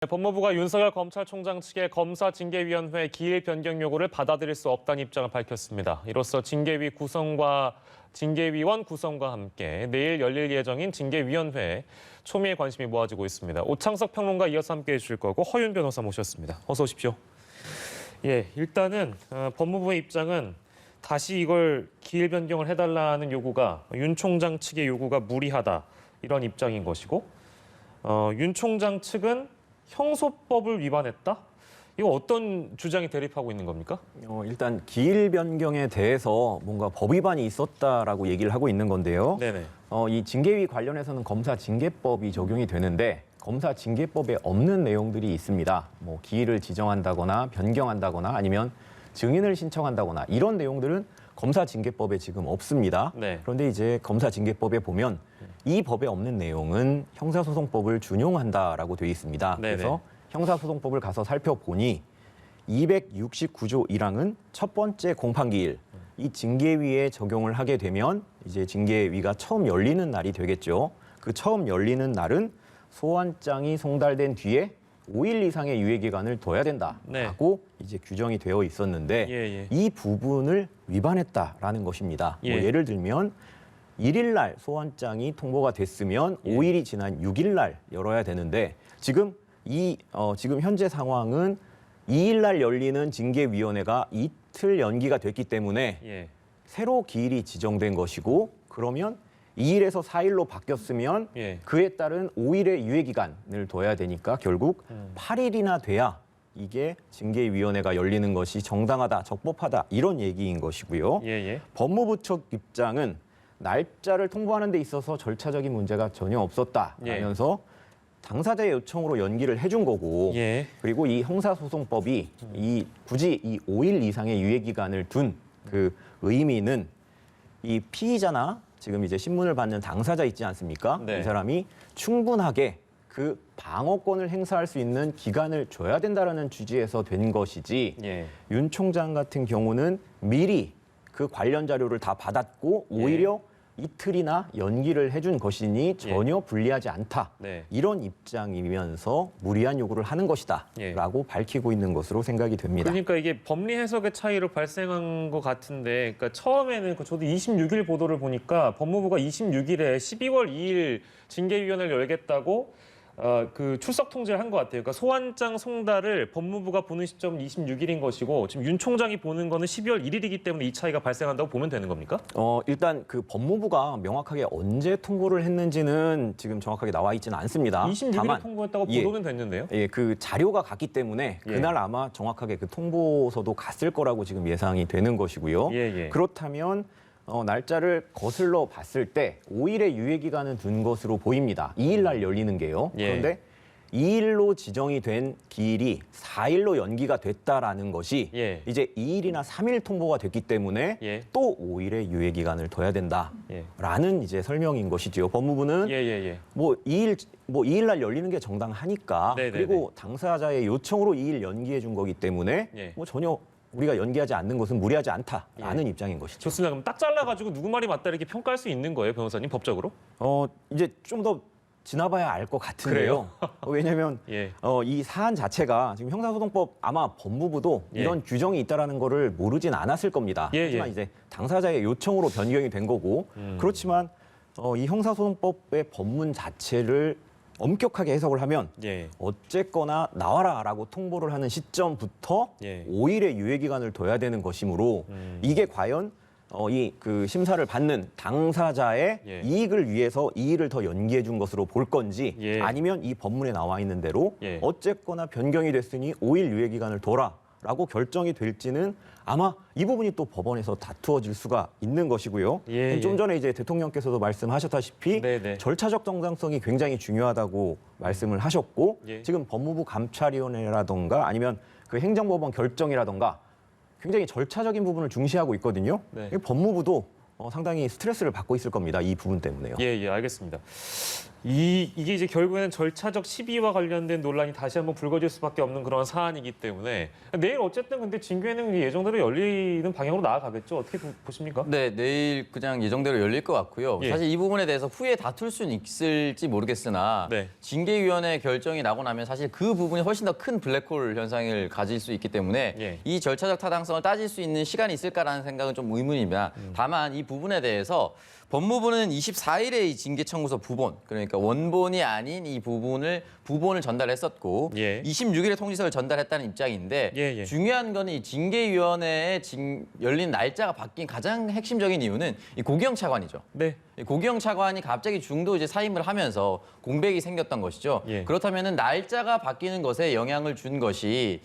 법무부가 윤석열 검찰총장 측의 검사징계위원회 기일 변경 요구를 받아들일 수 없다는 입장을 밝혔습니다. 이로써 징계위원 구성과 함께 내일 열릴 예정인 징계위원회에 초미의 관심이 모아지고 있습니다. 오창석 평론가 이어서 함께해 주실 거고 허윤 변호사 모셨습니다. 어서 오십시오. 일단은 법무부의 입장은 다시 이걸 기일 변경을 해달라는 요구가 윤 총장 측의 요구가 무리하다 이런 입장인 것이고 윤 총장 측은 형소법을 위반했다? 이거 어떤 주장이 대립하고 있는 겁니까? 일단 기일 변경에 대해서 뭔가 법 위반이 있었다라고 얘기를 하고 있는 건데요. 네네. 이 징계위 관련해서는 검사징계법이 적용이 되는데 검사징계법에 없는 내용들이 있습니다. 뭐 기일을 지정한다거나 변경한다거나 아니면 증인을 신청한다거나 이런 내용들은 검사징계법에 지금 없습니다. 네. 그런데 이제 검사징계법에 보면 이 법에 없는 내용은 형사소송법을 준용한다라고 되어 있습니다. 네네. 그래서 형사소송법을 가서 살펴보니 269조 1항은 첫 번째 공판기일, 이 징계위에 적용을 하게 되면 이제 징계위가 처음 열리는 날이 되겠죠. 그 처음 열리는 날은 소환장이 송달된 뒤에 5일 이상의 유예기간을 둬야 된다라고 이제 규정이 되어 있었는데 이 부분을 위반했다라는 것입니다. 예를 들면 1일 날 소환장이 통보가 됐으면 5일이 지난 6일 날 열어야 되는데 지금 지금 현재 상황은 2일 날 열리는 징계위원회가 이틀 연기가 됐기 때문에 새로 기일이 지정된 것이고 그러면 2일에서 4일로 바뀌었으면 그에 따른 5일의 유예기간을 둬야 되니까 결국 8일이나 돼야 이게 징계위원회가 열리는 것이 정당하다, 적법하다 이런 얘기인 것이고요. 법무부 측 입장은 날짜를 통보하는 데 있어서 절차적인 문제가 전혀 없었다라면서 당사자의 요청으로 연기를 해준 거고 그리고 이 형사소송법이 굳이 이 5일 이상의 유예기간을 둔 그 의미는 이 피의자나 지금 이제 신문을 받는 당사자 있지 않습니까? 이 사람이 충분하게 그 방어권을 행사할 수 있는 기간을 줘야 된다라는 취지에서 된 것이지 윤 총장 같은 경우는 미리 그 관련 자료를 다 받았고 오히려 이틀이나 연기를 해준 것이니 전혀 불리하지 않다. 이런 입장이면서 무리한 요구를 하는 것이다라고 밝히고 있는 것으로 생각이 됩니다. 그러니까 이게 법리 해석의 차이로 발생한 것 같은데 그러니까 처음에는 저도 26일 보도를 보니까 법무부가 26일에 12월 2일 징계위원회를 열겠다고 그 출석 통지를 한 것 같아요. 그러니까 소환장 송달을 법무부가 보는 시점은 26일인 것이고 지금 윤 총장이 보는 거는 12월 1일이기 때문에 이 차이가 발생한다고 보면 되는 겁니까? 일단 그 법무부가 명확하게 언제 통보를 했는지는 지금 정확하게 나와 있지는 않습니다. 26일에 통보했다고 보도는 됐는데요. 그 자료가 갔기 때문에 그날 아마 정확하게 그 통보서도 갔을 거라고 지금 예상이 되는 것이고요. 그렇다면 날짜를 거슬러 봤을 때 5일의 유예기간은 둔 것으로 보입니다. 2일 날 열리는 게요. 그런데 2일로 지정이 된 기일이 4일로 연기가 됐다라는 것이 이제 2일이나 3일 통보가 됐기 때문에 또 5일의 유예기간을 둬야 된다라는 이제 설명인 것이지요. 법무부는 뭐 2일 날 열리는 게 정당하니까 그리고 당사자의 요청으로 2일 연기해 준 거기 때문에 뭐 전혀 우리가 연기하지 않는 것은 무리하지 않다라는 입장인 것이죠. 좋습니다. 그럼 딱 잘라가지고 누구 말이 맞다 이렇게 평가할 수 있는 거예요, 변호사님, 법적으로? 이제 좀 더 지나봐야 알 것 같은데요. 왜냐하면 이 사안 자체가 지금 형사소송법 아마 법무부도 이런 규정이 있다라는 거를 모르진 않았을 겁니다. 하지만 이제 당사자의 요청으로 변경이 된 거고 그렇지만 이 형사소송법의 법문 자체를 엄격하게 해석을 하면 어쨌거나 나와라라고 통보를 하는 시점부터 5일의 유예기간을 둬야 되는 것이므로 이게 과연 그 심사를 받는 당사자의 이익을 위해서 2일을 더 연기해 준 것으로 볼 건지 아니면 이 법문에 나와 있는 대로 어쨌거나 변경이 됐으니 5일 유예기간을 둬라라고 결정이 될지는 아마 이 부분이 또 법원에서 다투어질 수가 있는 것이고요. 좀 전에 이제 대통령께서도 말씀하셨다시피 절차적 정당성이 굉장히 중요하다고 말씀을 하셨고 지금 법무부 감찰위원회라던가 아니면 그 행정법원 결정이라던가 굉장히 절차적인 부분을 중시하고 있거든요. 법무부도 상당히 스트레스를 받고 있을 겁니다. 이 부분 때문에요. 알겠습니다. 이게 이제 결국에는 절차적 시비와 관련된 논란이 다시 한번 불거질 수밖에 없는 그런 사안이기 때문에 내일 어쨌든 근데 징계는 예정대로 열리는 방향으로 나아가겠죠. 어떻게 보십니까? 네, 내일 그냥 예정대로 열릴 것 같고요. 예. 사실 이 부분에 대해서 후에 다툴 수는 있을지 모르겠으나 네. 징계위원회 결정이 나고 나면 사실 그 부분이 훨씬 더 큰 블랙홀 현상을 가질 수 있기 때문에 예. 이 절차적 타당성을 따질 수 있는 시간이 있을까라는 생각은 좀 의문입니다. 다만 이 부분에 대해서 법무부는 24일에 이 징계 청구서 부본, 그러니까 원본이 아닌 이 부분을 전달했었고 예. 26일에 통지서를 전달했다는 입장인데 예. 중요한 거는 이 징계위원회에 열린 날짜가 바뀐 가장 핵심적인 이유는 이 고기영 차관이죠. 네. 이 고기영 차관이 갑자기 중도 이제 사임을 하면서 공백이 생겼던 것이죠. 예. 그렇다면은 날짜가 바뀌는 것에 영향을 준 것이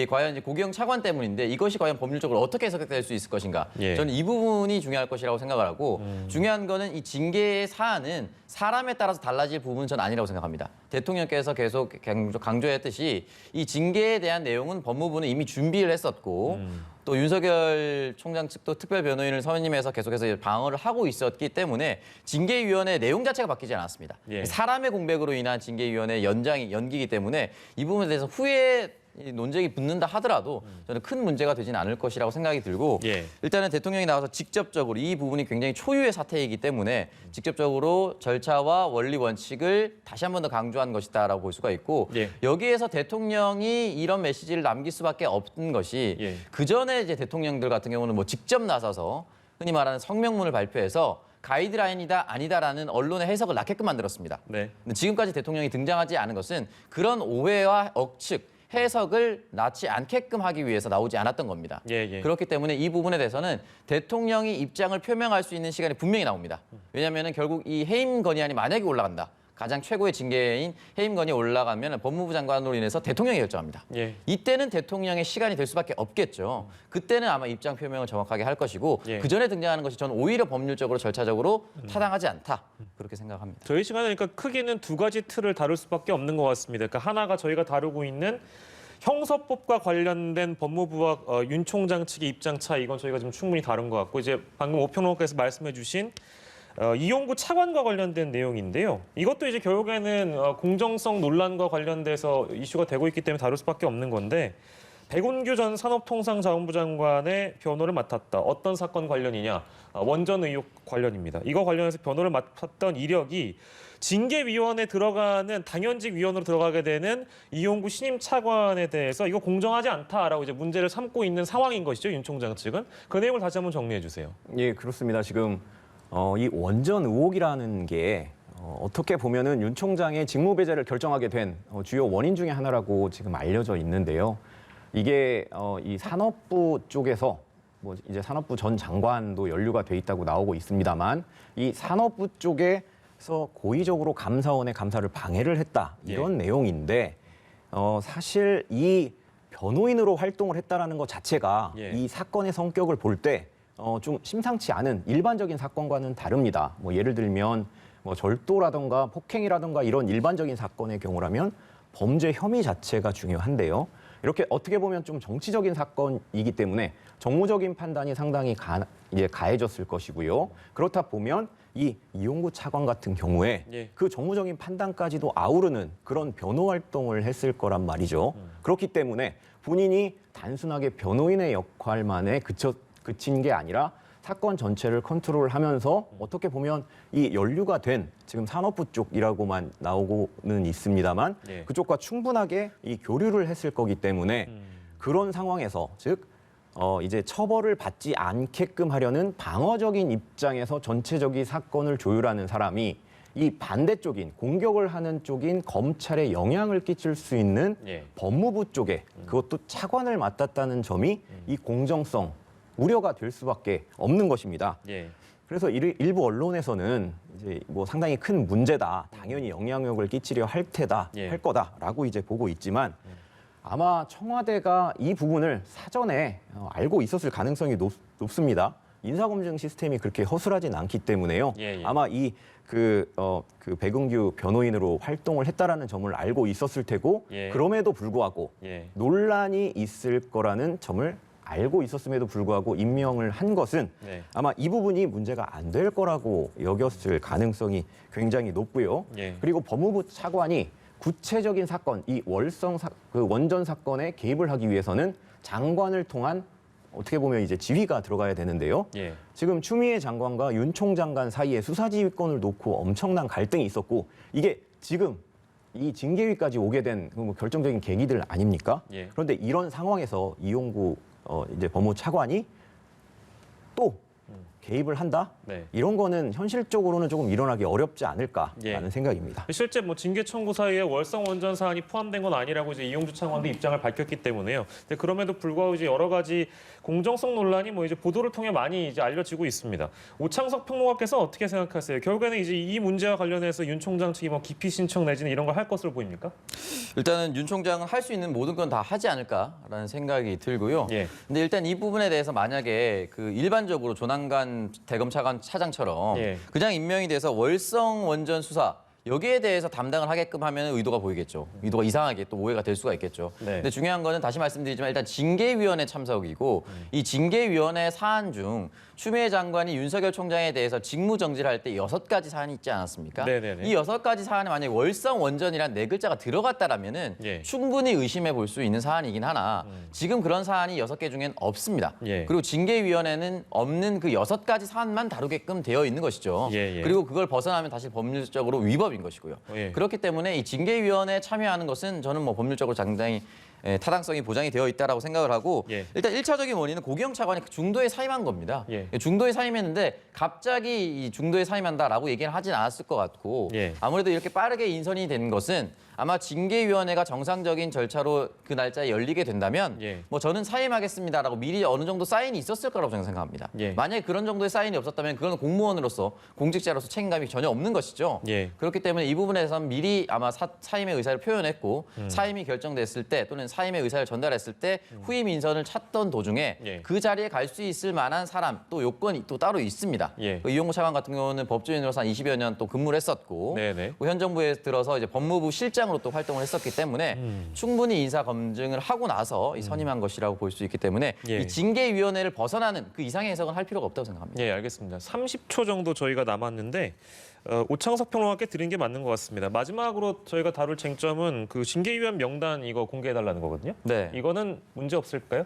과연 이제 고기영 차관 때문인데 이것이 과연 법률적으로 어떻게 해석될 수 있을 것인가? 예. 저는 이 부분이 중요할 것이라고 생각을 하고 중요한 거는 이 징계의 사안은 사람에 따라서 달라질 부분은 전 아니라고 생각합니다. 대통령께서 계속 강조했듯이 이 징계에 대한 내용은 법무부는 이미 준비를 했었고 또 윤석열 총장 측도 특별 변호인을 선임해서 계속해서 방어를 하고 있었기 때문에 징계위원회 내용 자체가 바뀌지 않았습니다. 예. 사람의 공백으로 인한 징계위원회 연기이기 때문에 이 부분에 대해서 후에 이 논쟁이 붙는다 하더라도 저는 큰 문제가 되지는 않을 것이라고 생각이 들고 예. 일단은 대통령이 나와서 직접적으로 이 부분이 굉장히 초유의 사태이기 때문에 직접적으로 절차와 원리 원칙을 다시 한 번 더 강조한 것이다라고 볼 수가 있고 예. 여기에서 대통령이 이런 메시지를 남길 수밖에 없는 것이 예. 그 전에 이제 대통령들 같은 경우는 뭐 직접 나서서 흔히 말하는 성명문을 발표해서 가이드라인이다 아니다라는 언론의 해석을 낳게끔 만들었습니다. 네. 근데 지금까지 대통령이 등장하지 않은 것은 그런 오해와 억측, 해석을 낳지 않게끔 하기 위해서 나오지 않았던 겁니다. 예. 그렇기 때문에 이 부분에 대해서는 대통령이 입장을 표명할 수 있는 시간이 분명히 나옵니다. 왜냐하면 결국 이 해임 건의안이 만약에 올라간다. 가장 최고의 징계인 해임 건이 올라가면 법무부 장관으로 인해서 대통령이 결정합니다. 예. 이때는 대통령의 시간이 될 수밖에 없겠죠. 그때는 아마 입장 표명을 정확하게 할 것이고 예. 그 전에 등장하는 것이 저는 오히려 법률적으로 절차적으로 타당하지 않다. 그렇게 생각합니다. 저희 시간은 그러니까 크게는 두 가지 틀을 다룰 수밖에 없는 것 같습니다. 그러니까 하나가 저희가 다루고 있는 형사법과 관련된 법무부와 윤 총장 측의 입장 차이, 이건 저희가 좀 충분히 다룬 것 같고, 이제 방금 오평론가께서 말씀해주신 이용구 차관과 관련된 내용인데요. 이것도 이제 결국에는 공정성 논란과 관련돼서 이슈가 되고 있기 때문에 다룰 수밖에 없는 건데, 백운규 전 산업통상자원부 장관의 변호를 맡았다. 어떤 사건 관련이냐? 원전 의혹 관련입니다. 이거 관련해서 변호를 맡았던 이력이 징계위원회 들어가는 당연직 위원으로 들어가게 되는 이용구 신임 차관에 대해서 이거 공정하지 않다라고 이제 문제를 삼고 있는 상황인 것이죠. 윤 총장 측은. 그 내용을 다시 한번 정리해 주세요. 예, 그렇습니다. 지금 이 원전 의혹이라는 게 어떻게 보면은 윤 총장의 직무 배제를 결정하게 된 주요 원인 중에 하나라고 지금 알려져 있는데요. 이게 이 산업부 쪽에서 뭐 이제 산업부 전 장관도 연루가 돼 있다고 나오고 있습니다만 이 산업부 쪽에서 고의적으로 감사원의 감사를 방해를 했다 이런 내용인데 사실 이 변호인으로 활동을 했다라는 것 자체가 이 사건의 성격을 볼 때 좀 심상치 않은 일반적인 사건과는 다릅니다. 뭐 예를 들면 뭐 절도라든가 폭행이라든가 이런 일반적인 사건의 경우라면 범죄 혐의 자체가 중요한데요. 이렇게 어떻게 보면 좀 정치적인 사건이기 때문에 정무적인 판단이 상당히 이제 가해졌을 것이고요. 그렇다 보면 이 이용구 차관 같은 경우에 그 정무적인 판단까지도 아우르는 그런 변호 활동을 했을 거란 말이죠. 그렇기 때문에 본인이 단순하게 변호인의 역할만에 그친 게 아니라 사건 전체를 컨트롤하면서 어떻게 보면 이 연루가 된 지금 산업부 쪽이라고만 나오고는 있습니다만 그쪽과 충분하게 이 교류를 했을 거기 때문에 그런 상황에서 즉 이제 처벌을 받지 않게끔 하려는 방어적인 입장에서 전체적인 사건을 조율하는 사람이 이 반대쪽인 공격을 하는 쪽인 검찰에 영향을 끼칠 수 있는 법무부 쪽에 그것도 차관을 맡았다는 점이 이 공정성 우려가 될 수밖에 없는 것입니다. 그래서 일부 언론에서는 이제 뭐 상당히 큰 문제다, 당연히 영향력을 끼치려 할 거다라고 이제 보고 있지만 아마 청와대가 이 부분을 사전에 알고 있었을 가능성이 높습니다. 인사검증 시스템이 그렇게 허술하진 않기 때문에요. 아마 그 백운규 변호인으로 활동을 했다라는 점을 알고 있었을 테고 그럼에도 불구하고 논란이 있을 거라는 점을 알고 있었음에도 불구하고 임명을 한 것은 네. 아마 이 부분이 문제가 안 될 거라고 여겼을 가능성이 굉장히 높고요. 예. 그리고 법무부 차관이 구체적인 사건, 이 그 원전 사건에 개입을 하기 위해서는 장관을 통한 어떻게 보면 이제 지휘가 들어가야 되는데요. 예. 지금 추미애 장관과 윤 총장 간 사이에 수사지휘권을 놓고 엄청난 갈등이 있었고 이게 지금 이 징계위까지 오게 된 뭐 결정적인 계기들 아닙니까? 예. 그런데 이런 상황에서 이용구 이제 법무부 차관이 또 개입을 한다? 네. 이런 거는 현실적으로는 조금 일어나기 어렵지 않을까라는 예. 생각입니다. 실제 뭐 징계 청구 사유에 월성 원전 사안이 포함된 건 아니라고 이제 이용주 차관도 입장을 밝혔기 때문에요. 근데 그럼에도 불구하고 이제 여러 가지 공정성 논란이 뭐 이제 보도를 통해 많이 이제 알려지고 있습니다. 오창석 평론가께서 어떻게 생각하세요? 결국에는 이제 이 문제와 관련해서 윤 총장 측이 뭐 기피 신청 내지는 이런 걸 할 것으로 보입니까? 일단은 윤 총장은 할 수 있는 모든 건 다 하지 않을까라는 생각이 들고요. 예. 근데 일단 이 부분에 대해서 만약에 그 일반적으로 조남관 대검 차장처럼 예. 그냥 임명이 돼서 월성 원전 수사 여기에 대해서 담당을 하게끔 하면 의도가 보이겠죠. 의도가 이상하게 또 오해가 될 수가 있겠죠. 네. 근데 중요한 거는 다시 말씀드리지만 일단 징계위원회 참석이고 이 징계위원회 사안 중 추미애 장관이 윤석열 총장에 대해서 직무정지를 할 때 6가지 사안이 있지 않았습니까? 네네네. 이 6가지 사안에 만약에 월성 원전이란 4글자가 들어갔다라면은 예. 충분히 의심해 볼 수 있는 사안이긴 하나 지금 그런 사안이 6개 중엔 없습니다. 예. 그리고 징계위원회는 없는 그 6가지 사안만 다루게끔 되어 있는 것이죠. 예. 그리고 그걸 벗어나면 다시 법률적으로 위법인 것이고요. 예. 그렇기 때문에 이 징계위원회에 참여하는 것은 저는 뭐 법률적으로 상당히 타당성이 보장이 되어 있다라고 생각을 하고 예. 일단 1차적인 원인은 고기영 차관이 중도에 사임한 겁니다. 예. 중도에 사임했는데 갑자기 이 중도에 사임한다라고 얘기는 하진 않았을 것 같고 예. 아무래도 이렇게 빠르게 인선이 된 것은 아마 징계위원회가 정상적인 절차로 그 날짜에 열리게 된다면 예. 뭐 저는 사임하겠습니다라고 미리 어느 정도 사인이 있었을 거라고 저는 생각합니다. 예. 만약에 그런 정도의 사인이 없었다면 그건 공무원으로서 공직자로서 책임감이 전혀 없는 것이죠. 예. 그렇기 때문에 이 부분에서는 미리 아마 사임의 의사를 표현했고 사임이 결정됐을 때 또는 사임의 의사를 전달했을 때 후임 인선을 찾던 도중에 예. 그 자리에 갈 수 있을 만한 사람 또 요건이 또 따로 있습니다. 예. 그 이용구 차관 같은 경우는 법조인으로서 한 20여 년 또 근무를 했었고 네네. 현 정부에 들어서 이제 법무부 실장으로 또 활동을 했었기 때문에 충분히 인사 검증을 하고 나서 이 선임한 것이라고 볼 수 있기 때문에 예. 이 징계위원회를 벗어나는 그 이상의 해석은 할 필요가 없다고 생각합니다. 예, 알겠습니다. 30초 정도 저희가 남았는데 오창석 평론가께 드린 게 맞는 것 같습니다. 마지막으로 저희가 다룰 쟁점은 그 징계위원 명단 이거 공개해달라는 거거든요. 네. 이거는 문제 없을까요?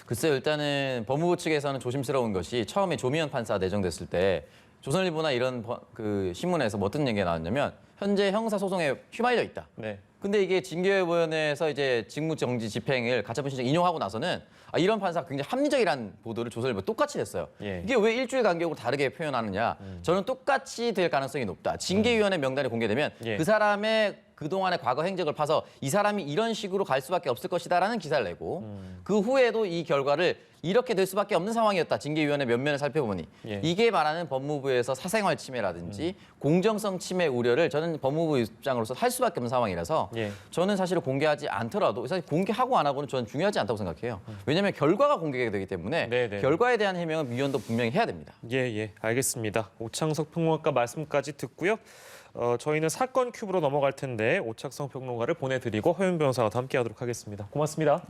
글쎄요, 일단은 법무부 측에서는 조심스러운 것이 처음에 조미연 판사 내정됐을 때 조선일보나 이런 그 신문에서 뭐 어떤 얘기가 나왔냐면 현재 형사 소송에 휘말려 있다. 네. 근데 이게 징계위원회에서 이제 직무정지 집행을 가처분 신청 인용하고 나서는 이런 판사가 굉장히 합리적이라는 보도를 조선일보 똑같이 했어요. 예. 이게 왜 일주일 간격으로 다르게 표현하느냐? 저는 똑같이 될 가능성이 높다. 징계위원회 명단이 공개되면 예. 그 사람의 그동안의 과거 행적을 파서 이 사람이 이런 식으로 갈 수밖에 없을 것이다라는 기사를 내고 그 후에도 이 결과를 이렇게 될 수밖에 없는 상황이었다. 징계위원회 면면을 살펴보니 예. 이게 말하는 법무부에서 사생활 침해라든지 공정성 침해 우려를 저는 법무부 입장으로서 할 수밖에 없는 상황이라서 예. 저는 사실 공개하지 않더라도 사실 공개하고 안 하고는 저는 중요하지 않다고 생각해요. 왜냐하면 결과가 공개가 되기 때문에 네네. 결과에 대한 해명은 위원도 분명히 해야 됩니다. 예, 알겠습니다. 오창석 평론가 말씀까지 듣고요. 저희는 사건 큐브로 넘어갈 텐데 오창석 평론가를 보내드리고 허윤 변호사와 함께하도록 하겠습니다. 고맙습니다.